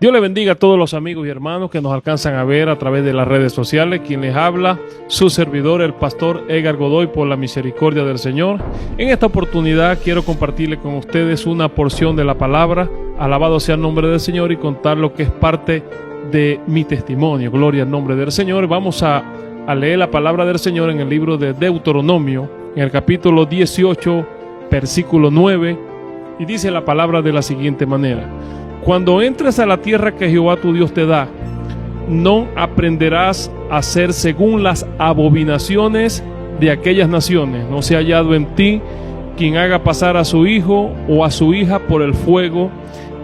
Dios le bendiga a todos los amigos y hermanos que nos alcanzan a ver a través de las redes sociales. Quien les habla, su servidor, el pastor Edgar Godoy, por la misericordia del Señor. En esta oportunidad quiero compartirle con ustedes una porción de la palabra. Alabado sea el nombre del Señor, y contar lo que es parte de mi testimonio. Gloria al nombre del Señor. Vamos a leer la palabra del Señor en el libro de Deuteronomio, en el capítulo 18, versículo 9, y dice la palabra de la siguiente manera: cuando entres a la tierra que Jehová tu Dios te da, no aprenderás a hacer según las abominaciones de aquellas naciones. No sea hallado en ti quien haga pasar a su hijo o a su hija por el fuego,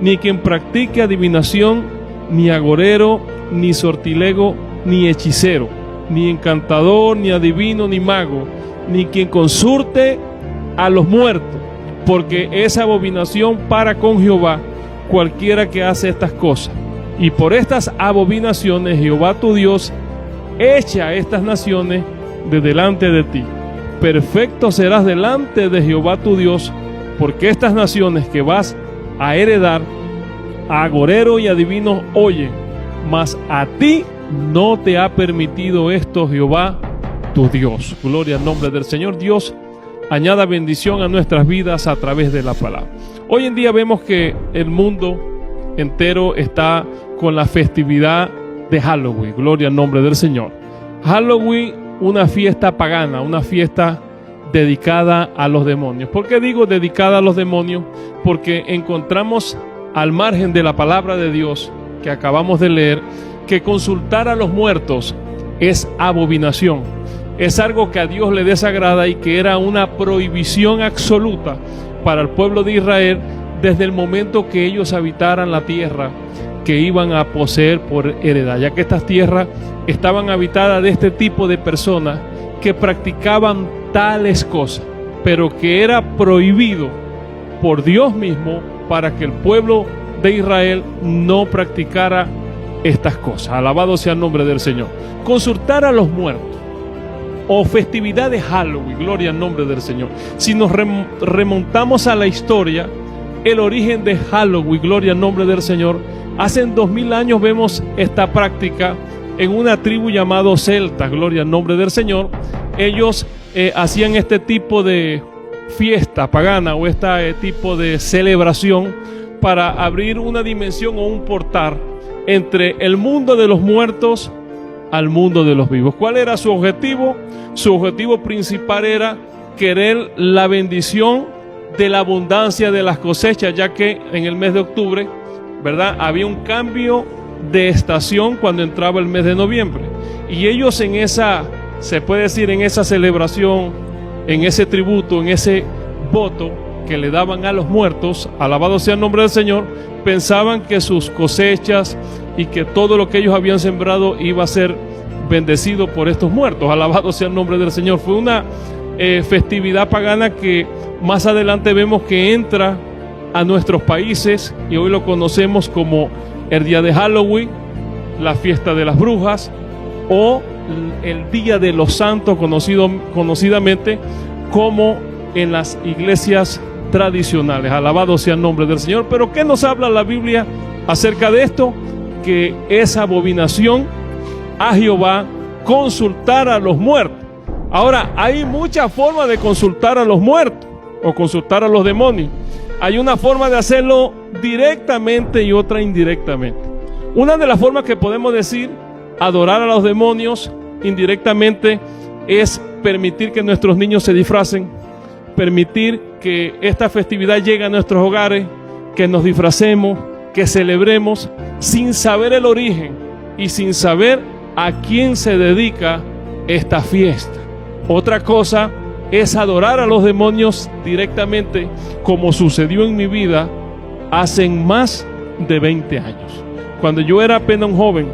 ni quien practique adivinación, ni agorero, ni sortilego, ni hechicero, ni encantador, ni adivino, ni mago, ni quien consulte a los muertos, porque es abominación para con Jehová cualquiera que hace estas cosas. Y por estas abominaciones Jehová tu Dios echa a estas naciones de delante de ti. Perfecto serás delante de Jehová tu Dios, porque estas naciones que vas a heredar, a agorero y adivinos oyen, mas a ti no te ha permitido esto Jehová tu Dios. Gloria al nombre del Señor. Dios añada bendición a nuestras vidas a través de la palabra. Hoy en día vemos que el mundo entero está con la festividad de Halloween. Gloria al nombre del Señor. Halloween, una fiesta pagana, una fiesta dedicada a los demonios. ¿Por qué digo dedicada a los demonios? Porque encontramos al margen de la palabra de Dios que acabamos de leer que consultar a los muertos es abominación. Es algo que a Dios le desagrada y que era una prohibición absoluta para el pueblo de Israel desde el momento que ellos habitaran la tierra que iban a poseer por heredad, ya que estas tierras estaban habitadas de este tipo de personas que practicaban tales cosas, pero que era prohibido por Dios mismo para que el pueblo de Israel no practicara estas cosas. Alabado sea el nombre del Señor. Consultar a los muertos o festividad de Halloween, gloria al nombre del Señor. Si nos remontamos a la historia, el origen de Halloween, gloria al nombre del Señor, hace 2000 años vemos esta práctica en una tribu llamada celta, gloria al nombre del Señor. Ellos hacían este tipo de fiesta pagana o este tipo de celebración para abrir una dimensión o un portal entre el mundo de los muertos al mundo de los vivos. ¿Cuál era su objetivo? Su objetivo principal era querer la bendición de la abundancia de las cosechas, ya que en el mes de octubre, ¿verdad?, había un cambio de estación cuando entraba el mes de noviembre. Y ellos en esa, se puede decir, en esa celebración, en ese tributo, en ese voto que le daban a los muertos, alabado sea el nombre del Señor, pensaban que sus cosechas y que todo lo que ellos habían sembrado iba a ser bendecido por estos muertos. Alabado sea el nombre del Señor. Fue una festividad pagana que más adelante vemos que entra a nuestros países y hoy lo conocemos como el día de Halloween, la fiesta de las brujas o el día de los santos, conocidamente como en las iglesias tradicionales. Alabado sea el nombre del Señor. Pero ¿qué nos habla la Biblia acerca de esto? Que es abominación a Jehová consultar a los muertos. Ahora, hay muchas formas de consultar a los muertos o consultar a los demonios. Hay una forma de hacerlo directamente y otra indirectamente. Una de las formas que podemos decir adorar a los demonios indirectamente es permitir que nuestros niños se disfracen, permitir que esta festividad llegue a nuestros hogares, que nos disfracemos, que celebremos sin saber el origen y sin saber a quién se dedica esta fiesta. Otra cosa es adorar a los demonios directamente, como sucedió en mi vida hace más de 20 años. Cuando yo era apenas un joven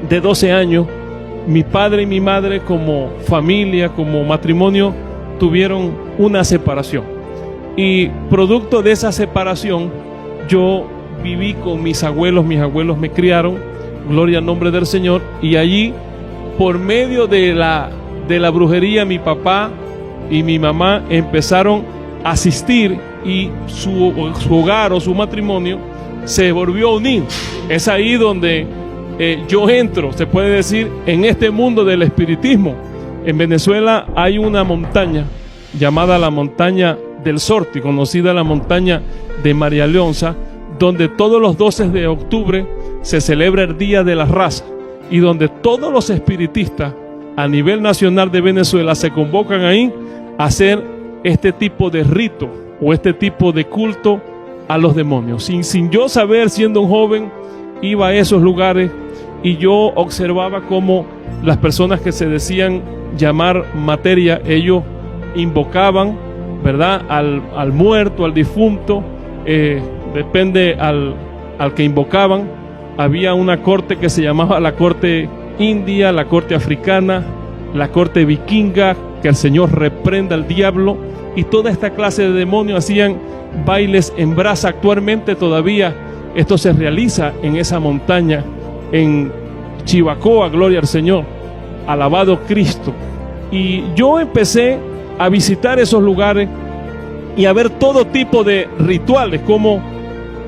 de 12 años, mi padre y mi madre como familia, como matrimonio, tuvieron una separación. Y producto de esa separación, yo viví con mis abuelos me criaron, gloria al nombre del Señor, y allí, por medio de la brujería, mi papá y mi mamá empezaron a asistir y su hogar o su matrimonio se volvió a unir. Es ahí donde yo entro, se puede decir, en este mundo del espiritismo. En Venezuela hay una montaña llamada la montaña del Sorti, conocida la montaña de María Leonza, donde todos los 12 de octubre se celebra el Día de la Raza y donde todos los espiritistas a nivel nacional de Venezuela se convocan ahí a hacer este tipo de rito o este tipo de culto a los demonios. Sin yo saber, siendo un joven, iba a esos lugares y yo observaba cómo las personas que se decían llamar materia, ellos invocaban, ¿verdad?, al muerto, al difunto, depende al que invocaban. Había una corte que se llamaba la corte india, la corte africana, la corte vikinga, que el Señor reprenda al diablo, y toda esta clase de demonios hacían bailes en brasa. Actualmente todavía esto se realiza en esa montaña, en Chivacoa, gloria al Señor, alabado Cristo. Y yo empecé a visitar esos lugares y a ver todo tipo de rituales, como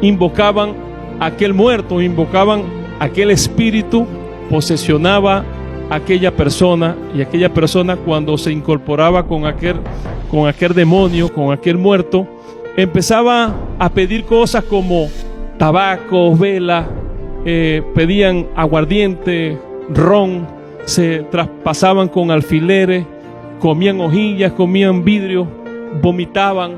invocaban a aquel muerto, invocaban a aquel espíritu, posesionaba a aquella persona, y aquella persona, cuando se incorporaba con aquel demonio, con aquel muerto, empezaba a pedir cosas como tabaco, vela, pedían aguardiente, ron, se traspasaban con alfileres, comían hojillas, comían vidrio, vomitaban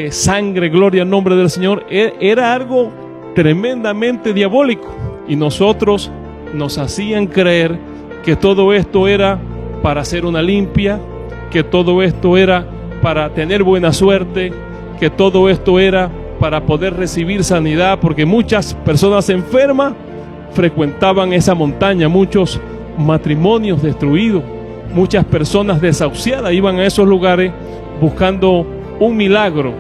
sangre, gloria al nombre del Señor. Era algo tremendamente diabólico, y nosotros nos hacían creer que todo esto era para hacer una limpia, que todo esto era para tener buena suerte, que todo esto era para poder recibir sanidad, porque muchas personas enfermas frecuentaban esa montaña, muchos matrimonios destruidos, muchas personas desahuciadas iban a esos lugares buscando un milagro,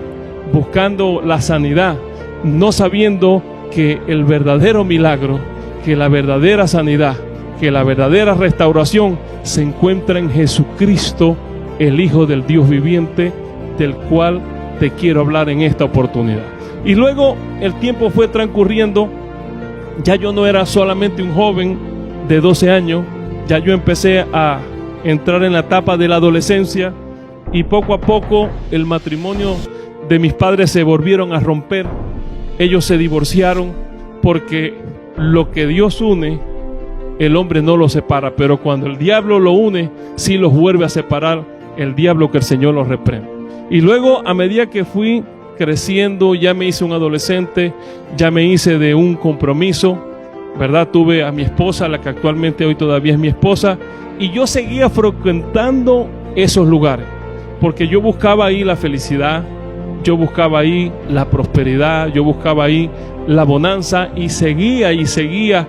buscando la sanidad, no sabiendo que el verdadero milagro, que la verdadera sanidad, que la verdadera restauración se encuentra en Jesucristo, el Hijo del Dios viviente, del cual te quiero hablar en esta oportunidad. Y luego el tiempo fue transcurriendo, ya yo no era solamente un joven de 12 años, ya yo empecé a entrar en la etapa de la adolescencia, y poco a poco el matrimonio de mis padres se volvieron a romper. Ellos se divorciaron, porque lo que Dios une, el hombre no lo separa, pero cuando el diablo lo une, sí los vuelve a separar el diablo, que el Señor los reprenda. Y luego, a medida que fui creciendo, ya me hice un adolescente, ya me hice de un compromiso, ¿verdad? Tuve a mi esposa, la que actualmente hoy todavía es mi esposa, y yo seguía frecuentando esos lugares, porque yo buscaba ahí la felicidad, yo buscaba ahí la prosperidad, yo buscaba ahí la bonanza, y seguía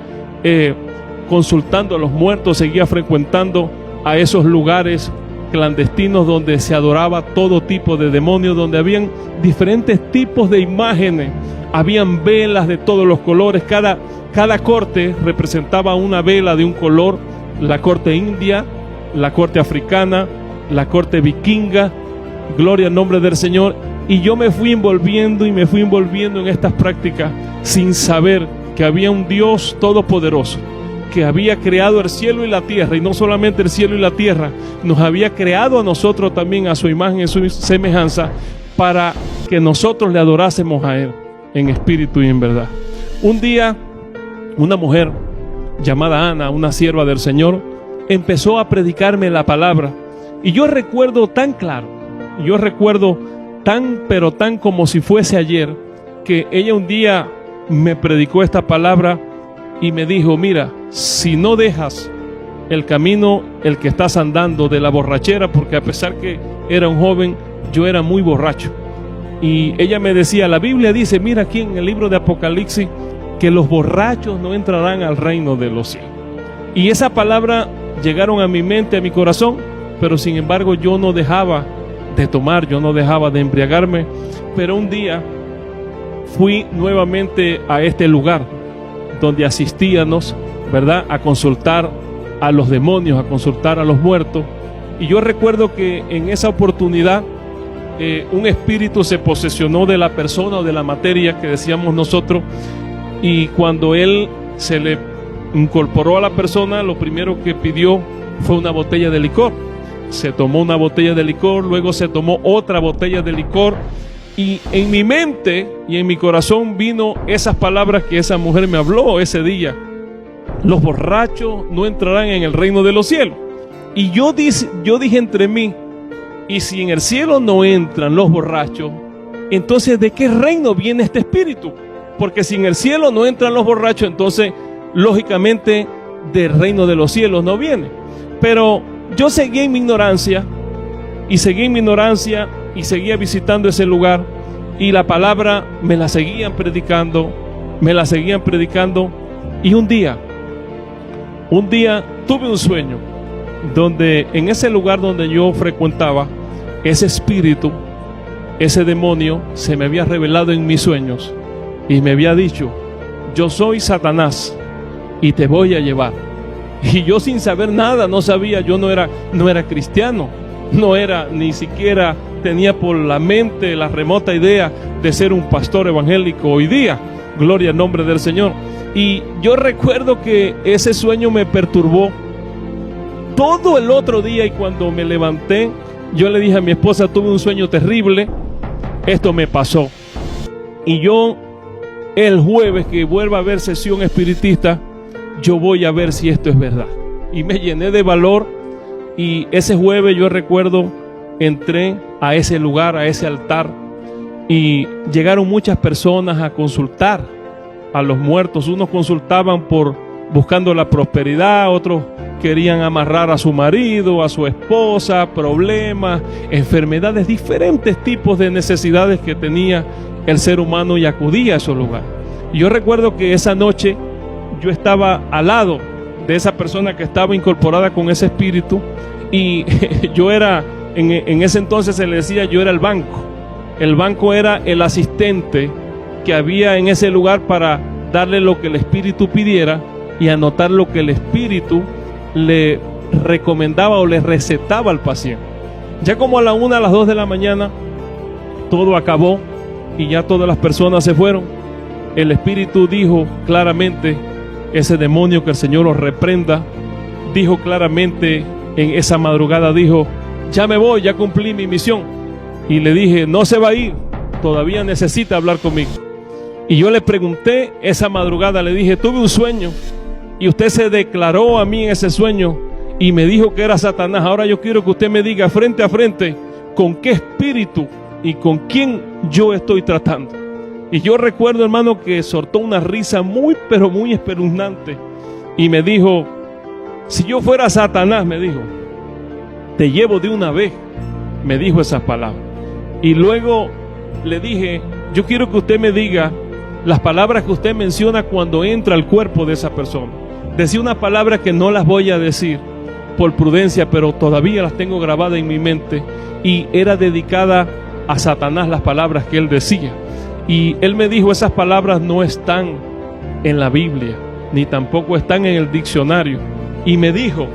consultando a los muertos, seguía frecuentando a esos lugares clandestinos donde se adoraba todo tipo de demonios, donde habían diferentes tipos de imágenes, habían velas de todos los colores, cada corte representaba una vela de un color, la corte india, la corte africana, la corte vikinga, gloria al nombre del Señor. Y yo me fui envolviendo en estas prácticas, sin saber que había un Dios todopoderoso, que había creado el cielo y la tierra, y no solamente el cielo y la tierra, nos había creado a nosotros también a su imagen, en su semejanza, para que nosotros le adorásemos a Él en espíritu y en verdad. Un día, una mujer llamada Ana, una sierva del Señor, empezó a predicarme la palabra, y yo recuerdo tan claro, pero tan como si fuese ayer, que ella un día me predicó esta palabra y me dijo: mira, si no dejas el camino el que estás andando de la borrachera, porque a pesar que era un joven, yo era muy borracho, y ella me decía, la Biblia dice, mira aquí en el libro de Apocalipsis, que los borrachos no entrarán al reino de los cielos. Y esa palabra llegaron a mi mente, a mi corazón, pero sin embargo yo no dejaba de tomar, yo no dejaba de embriagarme. Pero un día fui nuevamente a este lugar donde asistíamos, ¿verdad?, a consultar a los demonios, a consultar a los muertos. Y yo recuerdo que en esa oportunidad un espíritu se posesionó de la persona o de la materia que decíamos nosotros, y cuando él se le incorporó a la persona, lo primero que pidió fue una botella de licor. Se tomó una botella de licor, luego se tomó otra botella de licor, y en mi mente y en mi corazón vino esas palabras que esa mujer me habló ese día: los borrachos no entrarán en el reino de los cielos. Y yo dije entre mí: y si en el cielo no entran los borrachos, entonces ¿de qué reino viene este espíritu? Porque si en el cielo no entran los borrachos, entonces lógicamente del reino de los cielos no viene. Pero yo seguí en mi ignorancia, y seguía visitando ese lugar, y la palabra me la seguían predicando, y un día tuve un sueño donde en ese lugar donde yo frecuentaba, ese espíritu, ese demonio se me había revelado en mis sueños y me había dicho: yo soy Satanás y te voy a llevar. Y yo, sin saber nada, no sabía, yo no era cristiano, ni siquiera tenía por la mente la remota idea de ser un pastor evangélico hoy día. Gloria al nombre del Señor. Y yo recuerdo que ese sueño me perturbó todo el otro día, y cuando me levanté, yo le dije a mi esposa: tuve un sueño terrible, esto me pasó. Y yo, el jueves que vuelva a haber sesión espiritista, yo voy a ver si esto es verdad. Y me llené de valor, y ese jueves yo recuerdo, entré a ese lugar, a ese altar, y llegaron muchas personas a consultar a los muertos. Unos consultaban buscando la prosperidad, otros querían amarrar a su marido, a su esposa, problemas, enfermedades, diferentes tipos de necesidades que tenía el ser humano, y acudía a esos lugares. Y yo recuerdo que esa noche yo estaba al lado de esa persona que estaba incorporada con ese espíritu, y yo era, en ese entonces se le decía, yo era el banco. El banco era el asistente que había en ese lugar para darle lo que el espíritu pidiera y anotar lo que el espíritu le recomendaba o le recetaba al paciente. Ya como a la 1, a las 2 de la mañana, todo acabó y ya todas las personas se fueron. El espíritu dijo claramente, ese demonio, que el Señor lo reprenda, dijo claramente en esa madrugada, dijo: ya me voy, ya cumplí mi misión. Y le dije: no se va a ir, todavía necesita hablar conmigo. Y yo le pregunté esa madrugada, le dije: tuve un sueño y usted se declaró a mí en ese sueño y me dijo que era Satanás. Ahora yo quiero que usted me diga frente a frente con qué espíritu y con quién yo estoy tratando. Y yo recuerdo, hermano, que soltó una risa muy, pero muy espeluznante, y me dijo: si yo fuera Satanás, me dijo, te llevo de una vez. Me dijo esas palabras. Y luego le dije: yo quiero que usted me diga las palabras que usted menciona cuando entra al cuerpo de esa persona. Decía una palabra que no las voy a decir por prudencia, pero todavía las tengo grabadas en mi mente, y era dedicada a Satanás las palabras que él decía. Y él me dijo: esas palabras no están en la Biblia, ni tampoco están en el diccionario. Y me dijo: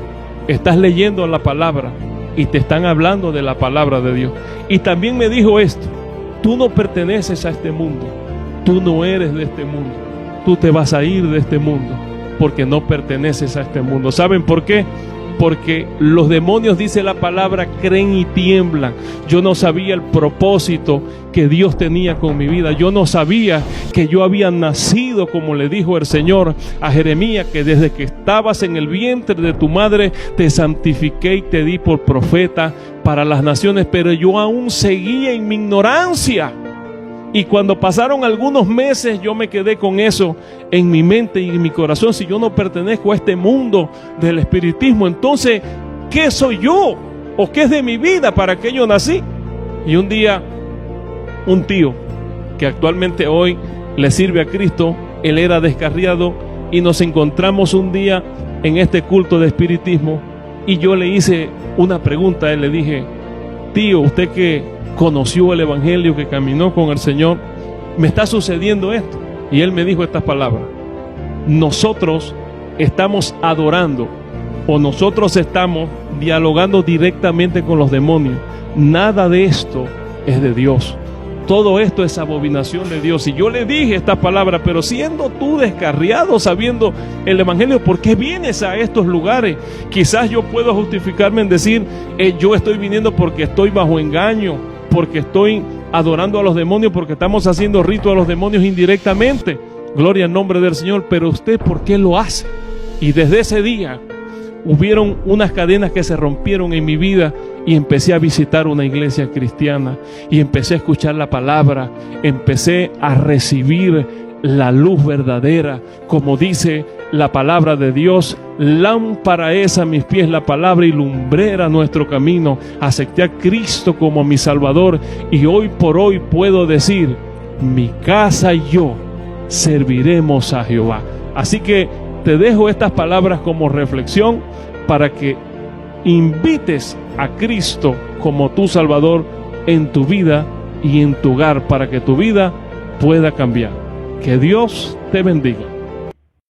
estás leyendo la palabra y te están hablando de la palabra de Dios. Y también me dijo esto: tú no perteneces a este mundo, tú no eres de este mundo, tú te vas a ir de este mundo porque no perteneces a este mundo. ¿Saben por qué? Porque los demonios, dice la palabra, creen y tiemblan. Yo no sabía el propósito que Dios tenía con mi vida. Yo no sabía que yo había nacido, como le dijo el Señor a Jeremías, que desde que estabas en el vientre de tu madre te santifiqué y te di por profeta para las naciones. Pero yo aún seguía en mi ignorancia. Y cuando pasaron algunos meses, yo me quedé con eso en mi mente y en mi corazón. Si yo no pertenezco a este mundo del espiritismo, entonces, ¿qué soy yo? ¿O qué es de mi vida? ¿Para qué yo nací? Y un día, un tío que actualmente hoy le sirve a Cristo, él era descarriado, y nos encontramos un día en este culto de espiritismo, y yo le hice una pregunta a él. Le dije: tío, usted que conoció el evangelio, que caminó con el Señor, me está sucediendo esto. Y él me dijo estas palabras: nosotros estamos adorando, o nosotros estamos dialogando directamente con los demonios. Nada de esto es de Dios. Todo esto es abominación de Dios. Y yo le dije esta palabra, pero siendo tú descarriado, sabiendo el evangelio, ¿por qué vienes a estos lugares? Quizás yo puedo justificarme en decir, yo estoy viniendo porque estoy bajo engaño, porque estoy adorando a los demonios, porque estamos haciendo rito a los demonios indirectamente. Gloria al nombre del Señor. Pero usted, ¿por qué lo hace? Y desde ese día hubieron unas cadenas que se rompieron en mi vida, y empecé a visitar una iglesia cristiana, y empecé a escuchar la palabra, empecé a recibir la luz verdadera, como dice la palabra de Dios: lámpara es a mis pies la palabra y lumbrera nuestro camino. Acepté a Cristo como mi Salvador, y hoy por hoy puedo decir: mi casa y yo serviremos a Jehová. Así que te dejo estas palabras como reflexión para que invites a Cristo como tu Salvador en tu vida y en tu hogar, para que tu vida pueda cambiar. Que Dios te bendiga.